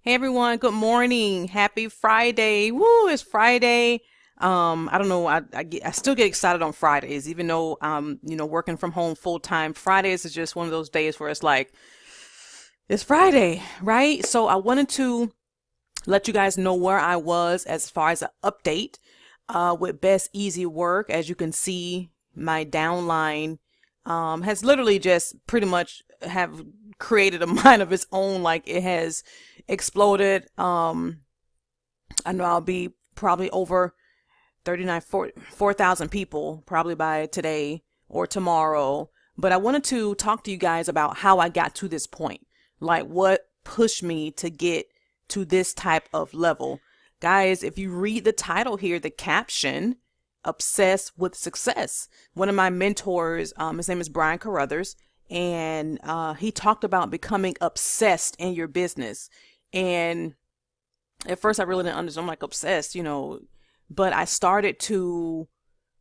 Hey everyone, good morning. Happy Friday. Woo, it's Friday. I don't know, I still get excited on Fridays, even though working from home full time. Fridays is just one of those days where it's like, it's Friday, right? So I wanted to let you guys know where I was as far as an update with Best Easy Work. As you can see, my downline has literally just pretty much have created a mind of its own. Like it has exploded. I know I'll be probably over 4,000 people probably by today or tomorrow. But I wanted to talk to you guys about how I got to this point. Like what pushed me to get to this type of level. Guys, if you read the title here, the caption, Obsessed with Success. One of my mentors, his name is Brian Carruthers, and he talked about becoming obsessed in your business. And at first I really didn't understand. I'm like, obsessed, but I started to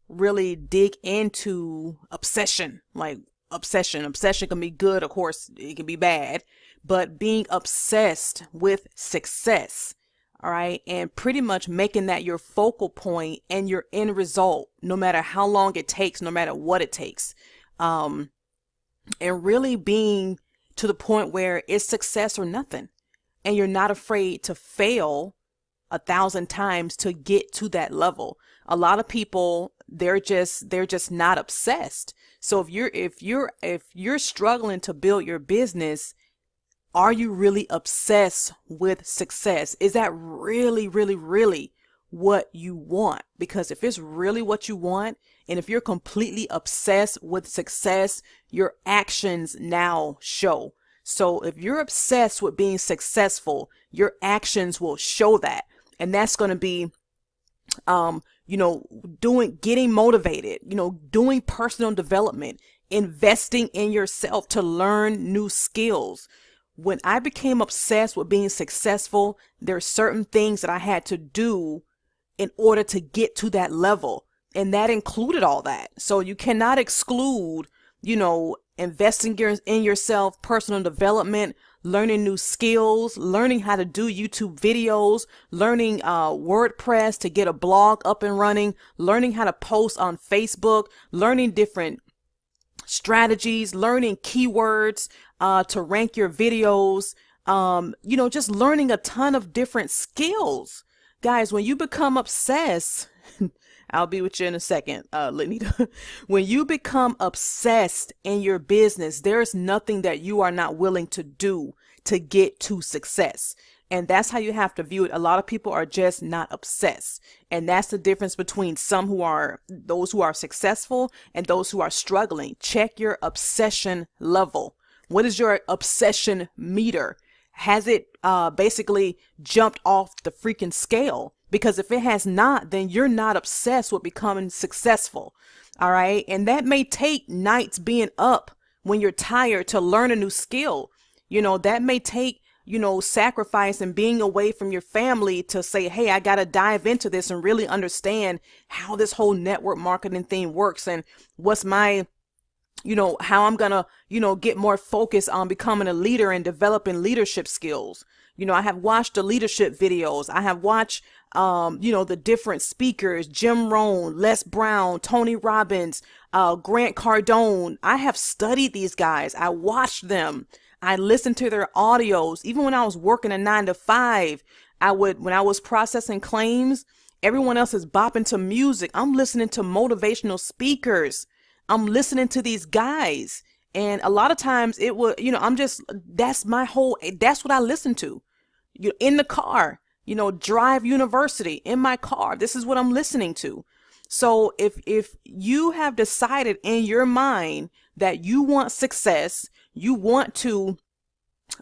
really dig into obsession. Like obsession can be good, of course it can be bad, but being obsessed with success, all right, and pretty much making that your focal point and your end result, no matter how long it takes, no matter what it takes, um and really being to the point where it's success or nothing, and you're not afraid to fail 1,000 times to get to that level. A lot of people, they're just not obsessed. So if you're struggling to build your business, are you really obsessed with success? Is that really, really, really what you want? Because if it's really what you want, and if you're completely obsessed with success, your actions now show. So if you're obsessed with being successful, your actions will show that. And that's going to be, getting motivated, doing personal development, investing in yourself to learn new skills. When I became obsessed with being successful, there are certain things that I had to do in order to get to that level. And that included all that. So you cannot exclude, investing in yourself, personal development, learning new skills, learning how to do YouTube videos, learning WordPress to get a blog up and running, learning how to post on Facebook, learning different strategies, learning keywords to rank your videos, just learning a ton of different skills. Guys, when you become obsessed, I'll be with you in a second, Lenita. When you become obsessed in your business, there's nothing that you are not willing to do to get to success. And that's how you have to view it. A lot of people are just not obsessed. And that's the difference between those who are successful and those who are struggling. Check your obsession level. What is your obsession meter? Has it basically jumped off the freaking scale? Because if it has not, then you're not obsessed with becoming successful. All right. And that may take nights being up when you're tired to learn a new skill. That may take, sacrifice and being away from your family to say, hey, I got to dive into this and really understand how this whole network marketing thing works and what's my how I'm gonna, get more focused on becoming a leader and developing leadership skills. I have watched the leadership videos. I have watched, the different speakers, Jim Rohn, Les Brown, Tony Robbins, Grant Cardone. I have studied these guys. I watched them. I listened to their audios. Even when I was working a 9 to 5, when I was processing claims, everyone else is bopping to music. I'm listening to motivational speakers. I'm listening to these guys. And a lot of times it would, that's what I listen to. In the car, Drive University in my car. This is what I'm listening to. So if you have decided in your mind that you want success, you want to,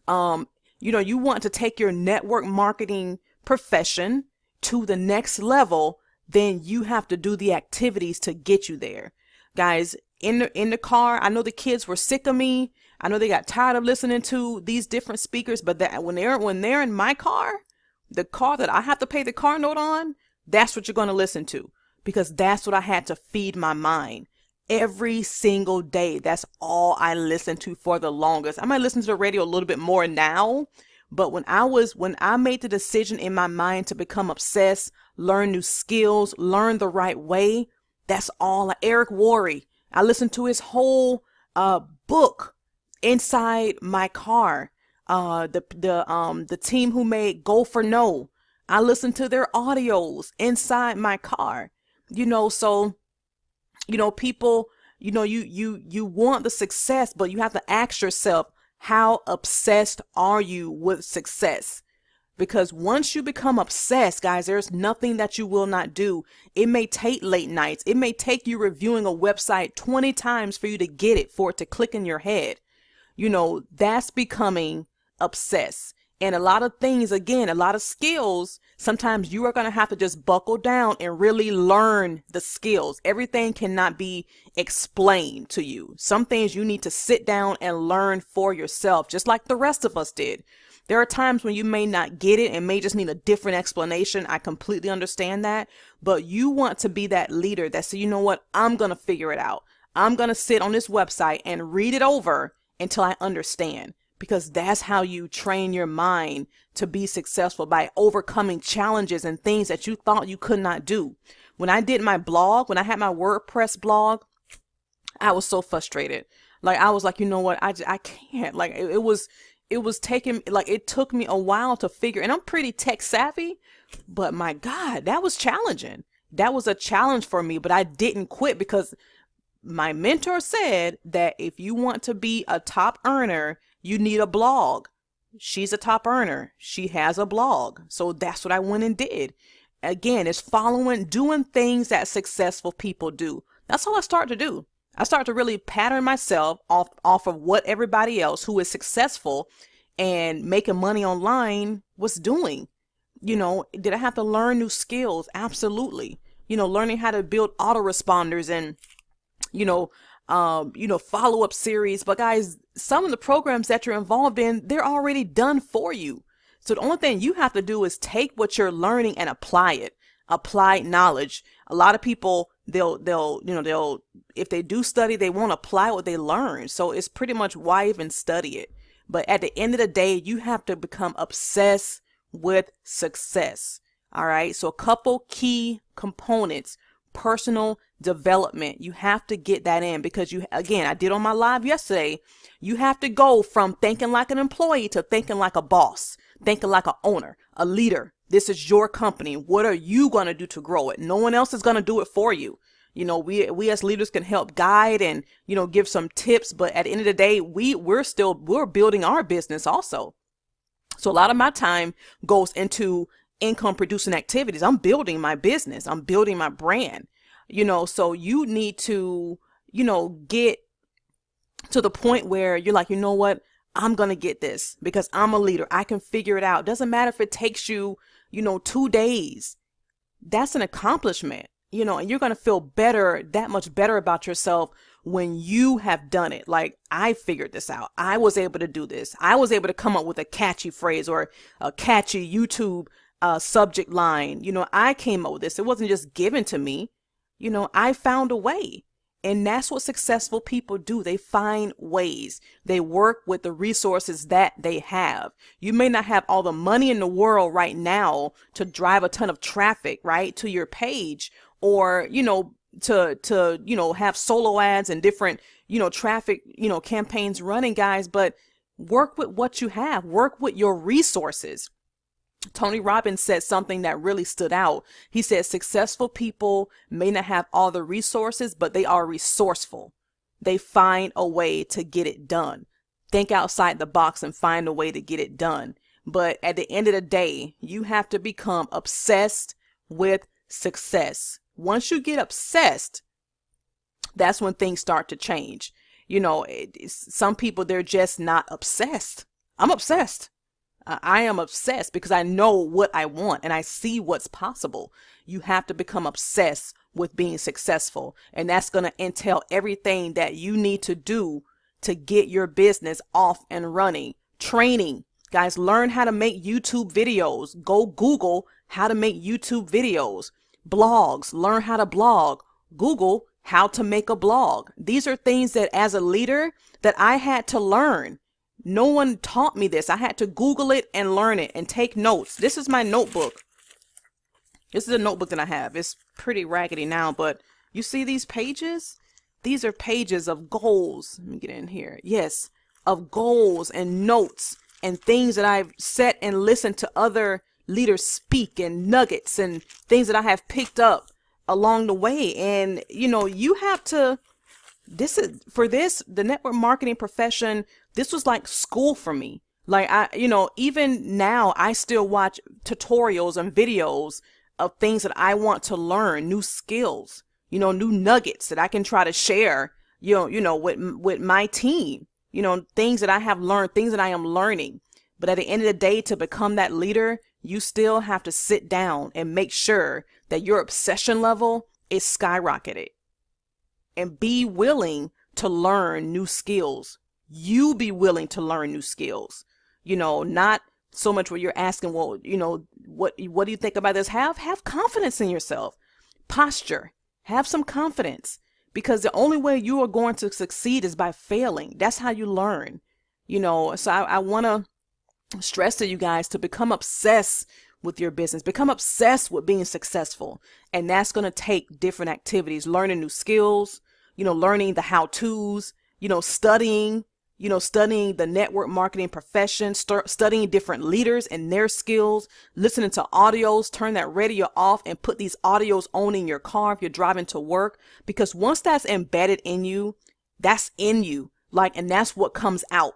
you want to take your network marketing profession to the next level, then you have to do the activities to get you there. Guys, in the car, I know the kids were sick of me. I know they got tired of listening to these different speakers, but that when they're in my car, the car that I have to pay the car note on, that's what you're going to listen to, because that's what I had to feed my mind every single day. That's all I listened to for the longest. I might listen to the radio a little bit more now, But when I made the decision in my mind to become obsessed, learn new skills, learn the right way, that's all. Eric Worre, I listened to his whole book inside my car. The team who made Go for No, I listened to their audios inside my car. So people, you want the success, but you have to ask yourself, how obsessed are you with success? Because once you become obsessed, guys, there's nothing that you will not do. It may take late nights. It may take you reviewing a website 20 times for you to get it, for it to click in your head. That's becoming obsessed. And a lot of things, again, a lot of skills, sometimes you are going to have to just buckle down and really learn the skills. Everything cannot be explained to you. Some things you need to sit down and learn for yourself, just like the rest of us did. There are times when you may not get it and may just need a different explanation. I completely understand that. But you want to be that leader that says, you know what, I'm going to figure it out. I'm going to sit on this website and read it over until I understand. Because that's how you train your mind to be successful, by overcoming challenges and things that you thought you could not do. When I did my blog, when I had my WordPress blog, I was so frustrated. Like, I was like, you know what, I can't. Like, it was taking, like, it took me a while to figure, and I'm pretty tech savvy, but my God, that was challenging. That was a challenge for me, but I didn't quit because my mentor said that if you want to be a top earner, you need a blog. She's a top earner. She has a blog. So that's what I went and did. Again, it's doing things that successful people do. That's all I started to do. I started to really pattern myself off of what everybody else who is successful and making money online was doing. Did I have to learn new skills? Absolutely. Learning how to build autoresponders and, follow-up series. But guys, some of the programs that you're involved in, they're already done for you. So the only thing you have to do is take what you're learning and apply it. Apply knowledge. A lot of people, they'll if they do study, they won't apply what they learn. So it's pretty much, why even study it? But at the end of the day, you have to become obsessed with success. All right. So a couple key components: personal development. You have to get that in, because again, I did on my live yesterday, you have to go from thinking like an employee to thinking like a boss, thinking like an owner, a leader. This is your company. What are you going to do to grow it? No one else is going to do it for you. We as leaders can help guide and, give some tips, but at the end of the day, we're building our business also. So a lot of my time goes into income producing activities. I'm building my business. I'm building my brand. So you need to, get to the point where you're like, you know what, I'm going to get this because I'm a leader. I can figure it out. Doesn't matter if it takes you, 2 days. That's an accomplishment, and you're going to feel better, that much better about yourself when you have done it. Like, I figured this out. I was able to do this. I was able to come up with a catchy phrase or a catchy YouTube subject line. I came up with this. It wasn't just given to me. I found a way. And that's what successful people do. They find ways. They work with the resources that they have. You may not have all the money in the world right now to drive a ton of traffic, right, to your page, or, to have solo ads and different, traffic, campaigns running, guys, but work with what you have. Work with your resources. Tony Robbins said something that really stood out. He said, successful people may not have all the resources, but they are resourceful. They find a way to get it done. Think outside the box and find a way to get it done. But at the end of the day, you have to become obsessed with success. Once you get obsessed, that's when things start to change. Some people, they're just not obsessed. I'm obsessed. I am obsessed because I know what I want and I see what's possible. You have to become obsessed with being successful. And that's going to entail everything that you need to do to get your business off and running. Training. Guys, learn how to make YouTube videos. Go Google how to make YouTube videos. Blogs. Learn how to blog. Google how to make a blog. These are things that as a leader that I had to learn. No one taught me this. I had to Google it and learn it and take notes. This is my notebook. This is a notebook that I have. It's pretty raggedy now, but you see these pages? These are pages of goals. Let me get in here. Yes, of goals and notes and things that I've set and listened to other leaders speak, and nuggets and things that I have picked up along the way. And, you know, you have to, the network marketing profession, this was like school for me. Like, even now I still watch tutorials and videos of things that I want to learn, new skills, new nuggets that I can try to share, with my team, things that I have learned, things that I am learning. But at the end of the day, to become that leader, you still have to sit down and make sure that your obsession level is skyrocketed, and be willing to learn new skills. You be willing to learn new skills, not so much where you're asking, well, what do you think about this? Have confidence in yourself. Posture. Have some confidence, because the only way you are going to succeed is by failing. That's how you learn, So I want to stress to you guys to become obsessed with your business, become obsessed with being successful. And that's going to take different activities, learning new skills, learning the how-tos, studying the network marketing profession, studying different leaders and their skills, listening to audios, turn that radio off and put these audios on in your car if you're driving to work, because once that's embedded in you, that's in you. And that's what comes out.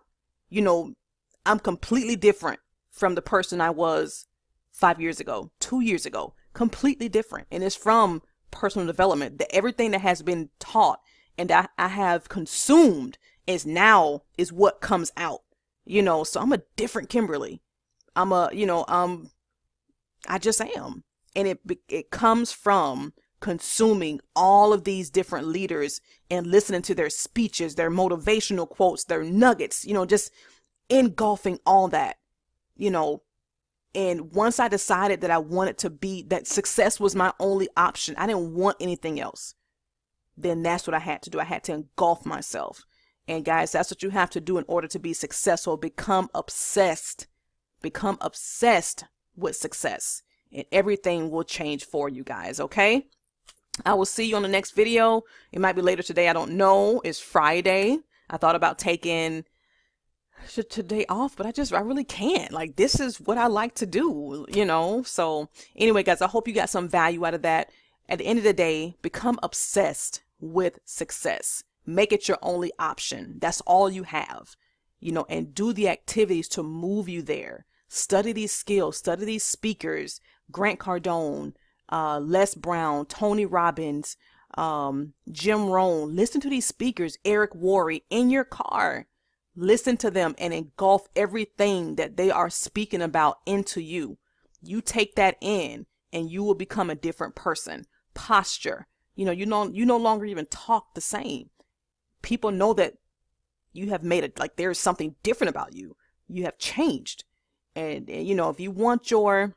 I'm completely different from the person I was 5 years ago, 2 years ago, completely different. And it's from personal development. Everything that has been taught and I have consumed is what comes out, so I'm a different Kimberly. I just am. And it comes from consuming all of these different leaders and listening to their speeches, their motivational quotes, their nuggets, just engulfing all that, and once I decided that I wanted to be, that success was my only option, I didn't want anything else, then that's what I had to do. I had to engulf myself. And guys, that's what you have to do in order to be successful. Become obsessed with success, and everything will change for you guys. Okay. I will see you on the next video. It might be later today. I don't know. It's Friday. I thought about taking today off, but I really can't. Like, this is what I like to do, So anyway, guys, I hope you got some value out of that. At the end of the day, become obsessed with success. Make it your only option. That's all you have, and do the activities to move you there. Study these skills, study these speakers, Grant Cardone, Les Brown, Tony Robbins, Jim Rohn. Listen to these speakers, Eric Worre, in your car. Listen to them and engulf everything that they are speaking about into you. You take that in and you will become a different person. Posture. You no longer even talk the same. People know that you have made it, like there's something different about you. You have changed. And if you want your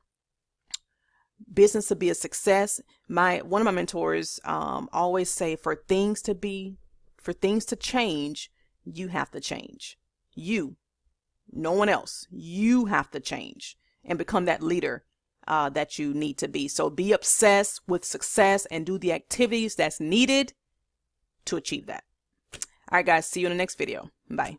business to be a success, one of my mentors always say, for things to change, you have to change. No one else. You have to change and become that leader that you need to be. So be obsessed with success and do the activities that's needed to achieve that. All right, guys, see you in the next video. Bye.